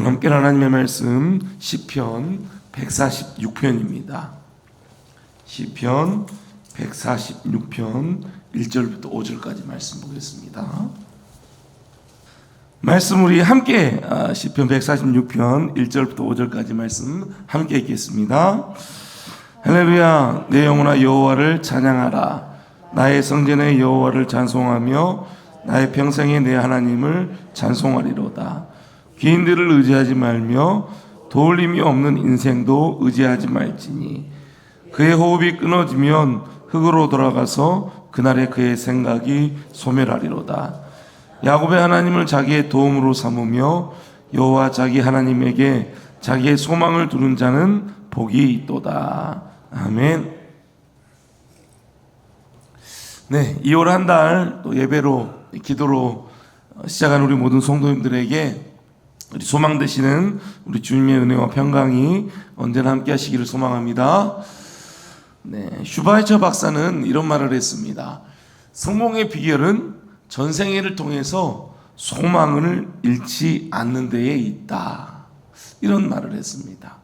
오늘 함께 하나님의 말씀 시편 146편입니다. 시편 146편 1절부터 5절까지 말씀 보겠습니다. 말씀 우리 함께 시편 146편 1절부터 5절까지 말씀 함께 읽겠습니다. 할렐루야. 내 영혼아 여호와를 찬양하라. 나의 성전의 여호와를 찬송하며 나의 평생에 내 하나님을 찬송하리로다. 귀인들을 의지하지 말며 도울 힘이 없는 인생도 의지하지 말지니 그의 호흡이 끊어지면 흙으로 돌아가서 그날에 그의 생각이 소멸하리로다. 야곱의 하나님을 자기의 도움으로 삼으며 여호와 자기 하나님에게 자기의 소망을 두는 자는 복이 있도다. 아멘. 네, 2월 한 달 또 예배로 기도로 시작한 우리 모든 성도님들에게 우리 소망 되시는 우리 주님의 은혜와 평강이 언제나 함께 하시기를 소망합니다. 네, 슈바이처 박사는 이런 말을 했습니다. 성공의 비결은 전생애를 통해서 소망을 잃지 않는 데에 있다. 이런 말을 했습니다.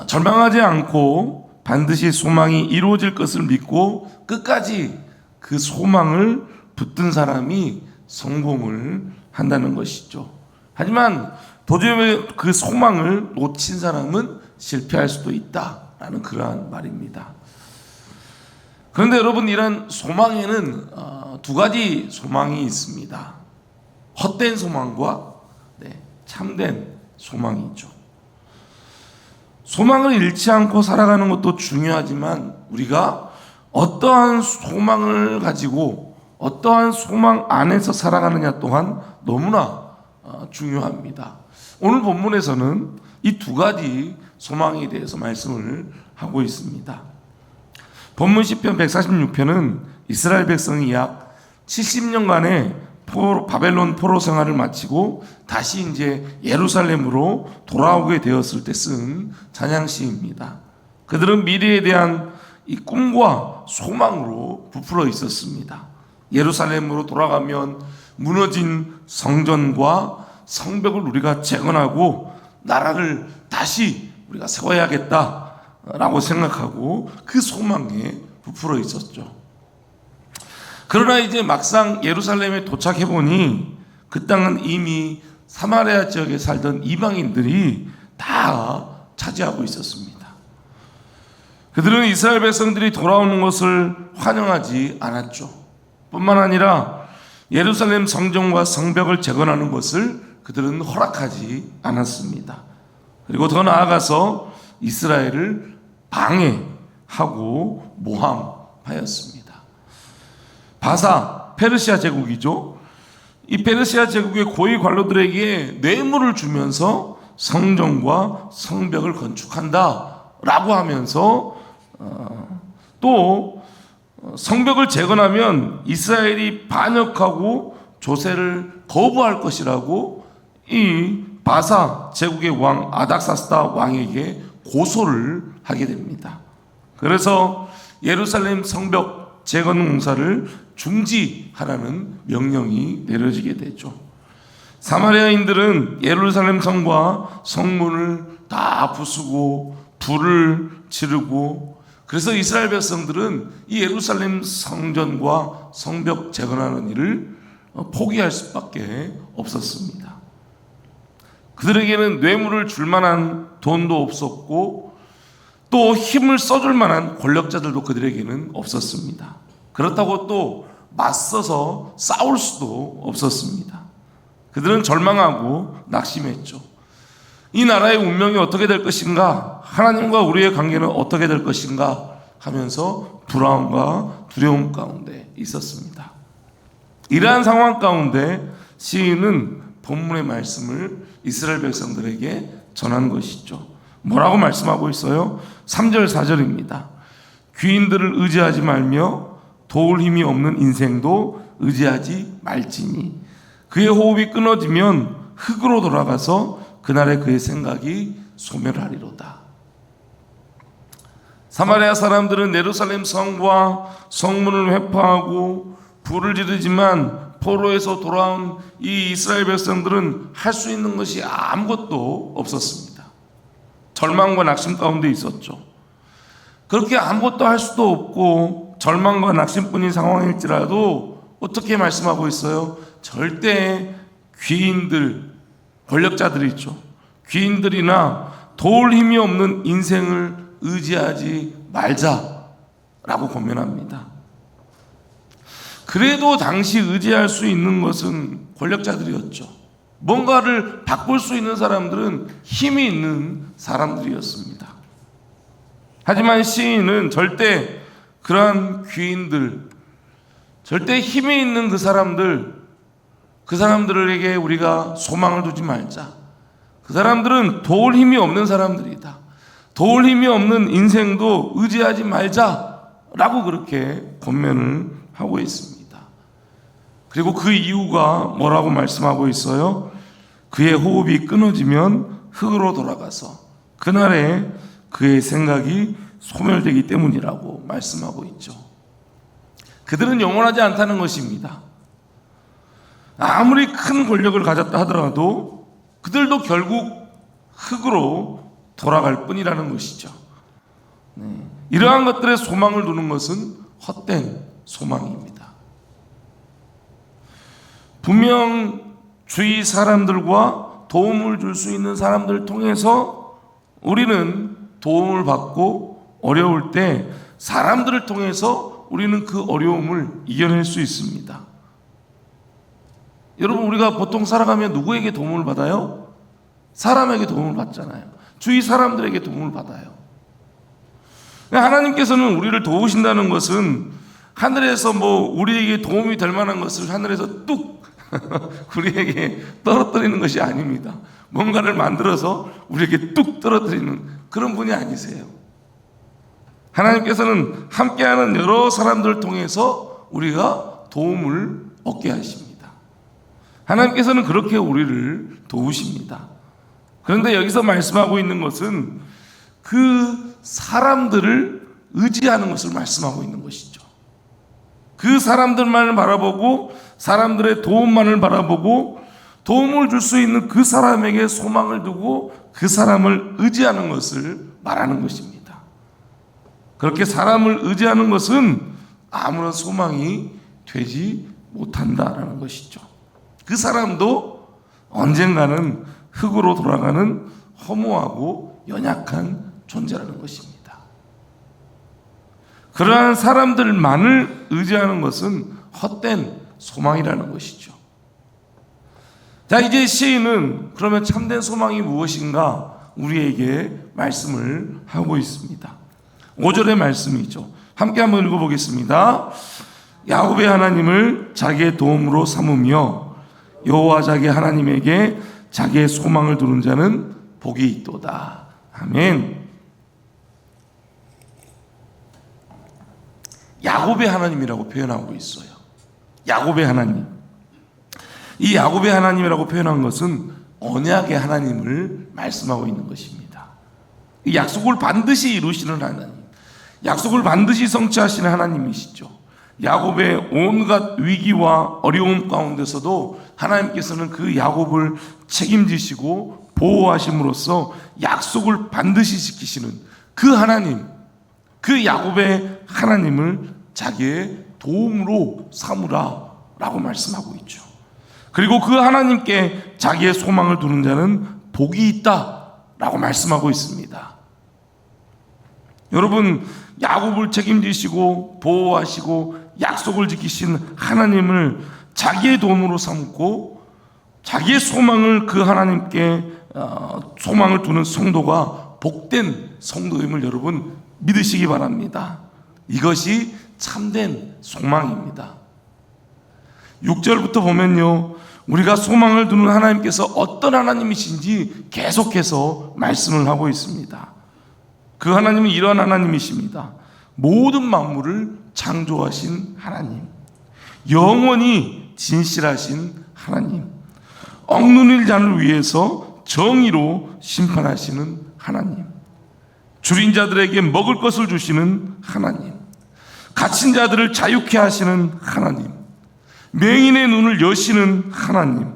절망하지 않고 반드시 소망이 이루어질 것을 믿고 끝까지 그 소망을 붙든 사람이 성공을 한다는 것이죠. 하지만 도저히 그 소망을 놓친 사람은 실패할 수도 있다라는 그러한 말입니다. 그런데 여러분, 이런 소망에는 두 가지 소망이 있습니다. 헛된 소망과 참된 소망이 있죠. 소망을 잃지 않고 살아가는 것도 중요하지만 우리가 어떠한 소망을 가지고 어떠한 소망 안에서 살아가느냐 또한 너무나 중요합니다. 오늘 본문에서는 이 두 가지 소망에 대해서 말씀을 하고 있습니다. 본문 시편 146편은 이스라엘 백성이 약 70년간의 바벨론 포로 생활을 마치고 다시 이제 예루살렘으로 돌아오게 되었을 때 쓴 찬양시입니다. 그들은 미래에 대한 이 꿈과 소망으로 부풀어 있었습니다. 예루살렘으로 돌아가면 무너진 성전과 성벽을 우리가 재건하고 나라를 다시 우리가 세워야겠다라고 생각하고 그 소망에 부풀어 있었죠. 그러나 이제 막상 예루살렘에 도착해 보니 그 땅은 이미 사마리아 지역에 살던 이방인들이 다 차지하고 있었습니다. 그들은 이스라엘 백성들이 돌아오는 것을 환영하지 않았죠. 뿐만 아니라 예루살렘 성전과 성벽을 재건하는 것을 그들은 허락하지 않았습니다. 그리고 더 나아가서 이스라엘을 방해하고 모함하였습니다. 바사, 페르시아 제국이죠. 이 페르시아 제국의 고위 관료들에게 뇌물을 주면서 성전과 성벽을 건축한다라고 하면서 또 성벽을 재건하면 이스라엘이 반역하고 조세를 거부할 것이라고 이 바사 제국의 왕 아닥사스다 왕에게 고소를 하게 됩니다. 그래서 예루살렘 성벽 재건 공사를 중지하라는 명령이 내려지게 되죠. 사마리아인들은 예루살렘 성과 성문을 다 부수고 불을 지르고, 그래서 이스라엘 백성들은 이 예루살렘 성전과 성벽 재건하는 일을 포기할 수밖에 없었습니다. 그들에게는 뇌물을 줄 만한 돈도 없었고 또 힘을 써줄 만한 권력자들도 그들에게는 없었습니다. 그렇다고 또 맞서서 싸울 수도 없었습니다. 그들은 절망하고 낙심했죠. 이 나라의 운명이 어떻게 될 것인가, 하나님과 우리의 관계는 어떻게 될 것인가 하면서 불안과 두려움 가운데 있었습니다. 이러한 상황 가운데 시인은 본문의 말씀을 이스라엘 백성들에게 전한 것이죠. 뭐라고 말씀하고 있어요? 3절 4절입니다. 귀인들을 의지하지 말며 도울 힘이 없는 인생도 의지하지 말지니 그의 호흡이 끊어지면 흙으로 돌아가서 그날에 그의 생각이 소멸하리로다. 사마리아 사람들은 예루살렘 성과 성문을 회파하고 불을 지르지만 포로에서 돌아온 이 이스라엘 백성들은 할 수 있는 것이 아무것도 없었습니다. 절망과 낙심 가운데 있었죠. 그렇게 아무것도 할 수도 없고 절망과 낙심뿐인 상황일지라도 어떻게 말씀하고 있어요? 절대 귀인들, 권력자들이 있죠. 귀인들이나 도울 힘이 없는 인생을 의지하지 말자라고 권면합니다. 그래도 당시 의지할 수 있는 것은 권력자들이었죠. 뭔가를 바꿀 수 있는 사람들은 힘이 있는 사람들이었습니다. 하지만 시인은 절대 그러한 귀인들, 절대 힘이 있는 그 사람들에게 우리가 소망을 두지 말자. 그 사람들은 도울 힘이 없는 사람들이다. 도울 힘이 없는 인생도 의지하지 말자라고 그렇게 권면을 하고 있습니다. 그리고 그 이유가 뭐라고 말씀하고 있어요? 그의 호흡이 끊어지면 흙으로 돌아가서 그날에 그의 생각이 소멸되기 때문이라고 말씀하고 있죠. 그들은 영원하지 않다는 것입니다. 아무리 큰 권력을 가졌다 하더라도 그들도 결국 흙으로 돌아갈 뿐이라는 것이죠. 이러한 것들에 소망을 두는 것은 헛된 소망입니다. 분명 주위 사람들과 도움을 줄 수 있는 사람들을 통해서 우리는 도움을 받고 어려울 때 사람들을 통해서 우리는 그 어려움을 이겨낼 수 있습니다. 여러분, 우리가 보통 살아가면 누구에게 도움을 받아요? 사람에게 도움을 받잖아요. 주위 사람들에게 도움을 받아요. 하나님께서는 우리를 도우신다는 것은 하늘에서 우리에게 도움이 될 만한 것을 하늘에서 뚝 우리에게 떨어뜨리는 것이 아닙니다. 뭔가를 만들어서 우리에게 뚝 떨어뜨리는 그런 분이 아니세요. 하나님께서는 함께하는 여러 사람들을 통해서 우리가 도움을 얻게 하십니다. 하나님께서는 그렇게 우리를 도우십니다. 그런데 여기서 말씀하고 있는 것은 그 사람들을 의지하는 것을 말씀하고 있는 것이죠. 그 사람들만을 바라보고 사람들의 도움만을 바라보고 도움을 줄 수 있는 그 사람에게 소망을 두고 그 사람을 의지하는 것을 말하는 것입니다. 그렇게 사람을 의지하는 것은 아무런 소망이 되지 못한다라는 것이죠. 그 사람도 언젠가는 흙으로 돌아가는 허무하고 연약한 존재라는 것입니다. 그러한 사람들만을 의지하는 것은 헛된 소망이라는 것이죠. 자, 이제 시인은 그러면 참된 소망이 무엇인가 우리에게 말씀을 하고 있습니다. 5절의 말씀이죠. 함께 한번 읽어보겠습니다. 야곱의 하나님을 자기의 도움으로 삼으며 여호와 자기 하나님에게 자기의 소망을 두는 자는 복이 있도다. 아멘. 야곱의 하나님이라고 표현하고 있어요. 야곱의 하나님. 이 야곱의 하나님이라고 표현한 것은 언약의 하나님을 말씀하고 있는 것입니다. 이 약속을 반드시 이루시는 하나님, 약속을 반드시 성취하시는 하나님이시죠. 야곱의 온갖 위기와 어려움 가운데서도 하나님께서는 그 야곱을 책임지시고 보호하심으로써 약속을 반드시 지키시는 그 하나님, 그 야곱의 하나님을 자기의 도움으로 삼으라 라고 말씀하고 있죠. 그리고 그 하나님께 자기의 소망을 두는 자는 복이 있다 라고 말씀하고 있습니다. 여러분, 야곱을 책임지시고 보호하시고 약속을 지키신 하나님을 자기의 도움으로 삼고 자기의 소망을 그 하나님께 소망을 두는 성도가 복된 성도임을 여러분 믿으시기 바랍니다. 이것이 참된 소망입니다. 6절부터 보면요, 우리가 소망을 두는 하나님께서 어떤 하나님이신지 계속해서 말씀을 하고 있습니다. 그 하나님은 이러한 하나님이십니다. 모든 만물을 창조하신 하나님, 영원히 진실하신 하나님, 억눌릴 자를 위해서 정의로 심판하시는 하나님, 줄인 자들에게 먹을 것을 주시는 하나님, 갇힌 자들을 자유케 하시는 하나님, 맹인의 눈을 여시는 하나님,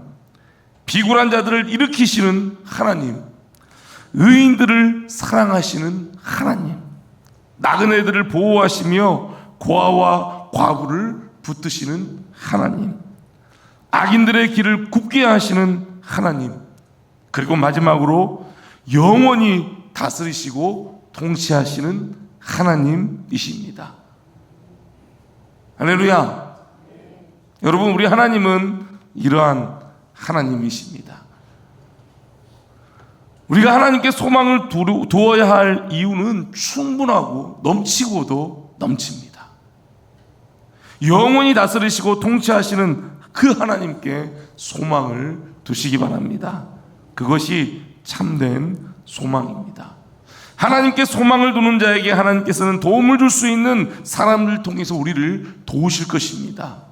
비굴한 자들을 일으키시는 하나님, 의인들을 사랑하시는 하나님, 나그네들을 보호하시며 고아와 과부를 붙드시는 하나님, 악인들의 길을 굽게 하시는 하나님, 그리고 마지막으로 영원히 다스리시고 통치하시는 하나님이십니다. 할렐루야. 여러분, 우리 하나님은 이러한 하나님이십니다. 우리가 하나님께 소망을 두어야 할 이유는 충분하고 넘치고도 넘칩니다. 영원히 다스리시고 통치하시는 그 하나님께 소망을 두시기 바랍니다. 그것이 참된 소망입니다. 하나님께 소망을 두는 자에게 하나님께서는 도움을 줄 수 있는 사람을 통해서 우리를 도우실 것입니다.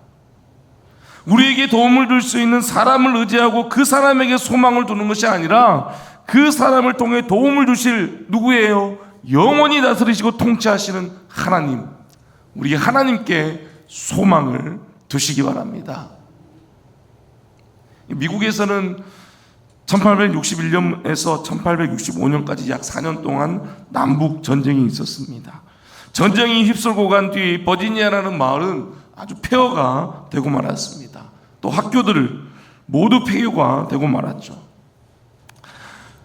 우리에게 도움을 줄 수 있는 사람을 의지하고 그 사람에게 소망을 두는 것이 아니라 그 사람을 통해 도움을 주실 누구예요? 영원히 다스리시고 통치하시는 하나님, 우리 하나님께 소망을 두시기 바랍니다. 미국에서는 1861년에서 1865년까지 약 4년 동안 남북 전쟁이 있었습니다. 전쟁이 휩쓸고 간 뒤 버지니아라는 마을은 아주 폐허가 되고 말았습니다. 또 학교들을 모두 폐교가 되고 말았죠.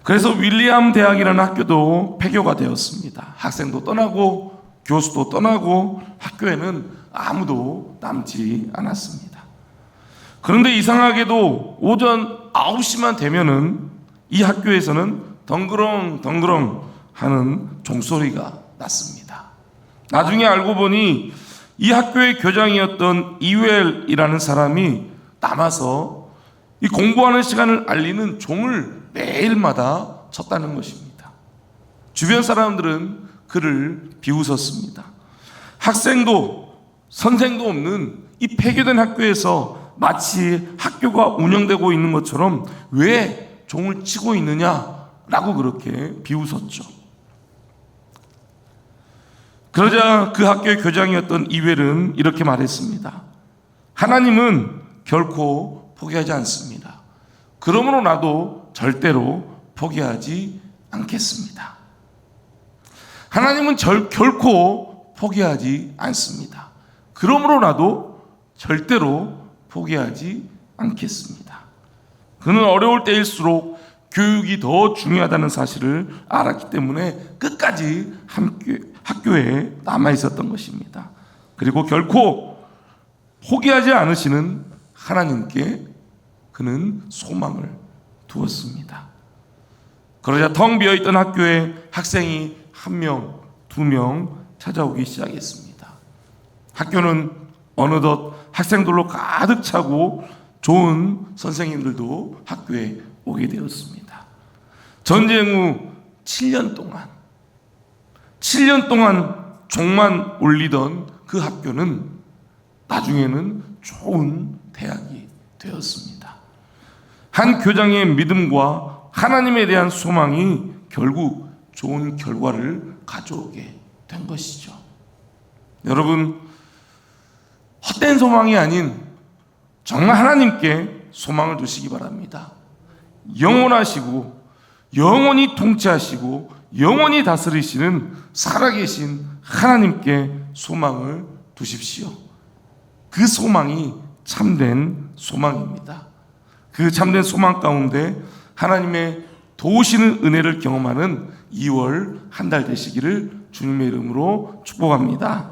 그래서 윌리엄 대학이라는 학교도 폐교가 되었습니다. 학생도 떠나고 교수도 떠나고 학교에는 아무도 남지 않았습니다. 그런데 이상하게도 오전 9시만 되면은 이 학교에서는 덩그렁 하는 종소리가 났습니다. 나중에 알고 보니 이 학교의 교장이었던 이웰이라는 사람이 남아서 이 공부하는 시간을 알리는 종을 매일마다 쳤다는 것입니다. 주변 사람들은 그를 비웃었습니다. 학생도 선생도 없는 이 폐교된 학교에서 마치 학교가 운영되고 있는 것처럼 왜 종을 치고 있느냐라고 그렇게 비웃었죠. 그러자 그 학교의 교장이었던 이웰은 이렇게 말했습니다. 하나님은 결코 포기하지 않습니다. 그러므로 나도 절대로 포기하지 않겠습니다. 하나님은 결코 포기하지 않습니다. 그러므로 나도 절대로 포기하지 않겠습니다. 그는 어려울 때일수록 교육이 더 중요하다는 사실을 알았기 때문에 끝까지 학교에 남아 있었던 것입니다. 그리고 결코 포기하지 않으시는 하나님께 그는 소망을 두었습니다. 그러자 텅 비어있던 학교에 학생이 1명, 2명 찾아오기 시작했습니다. 학교는 어느덧 학생들로 가득 차고 좋은 선생님들도 학교에 오게 되었습니다. 전쟁 후 7년 동안 종만 올리던 그 학교는 나중에는 좋은 대학이 되었습니다. 한 교장의 믿음과 하나님에 대한 소망이 결국 좋은 결과를 가져오게 된 것이죠. 여러분, 헛된 소망이 아닌 정말 하나님께 소망을 두시기 바랍니다. 영원하시고 영원히 통치하시고 영원히 다스리시는 살아계신 하나님께 소망을 두십시오. 그 소망이 참된 소망입니다. 그 참된 소망 가운데 하나님의 도우시는 은혜를 경험하는 2월 한 달 되시기를 주님의 이름으로 축복합니다.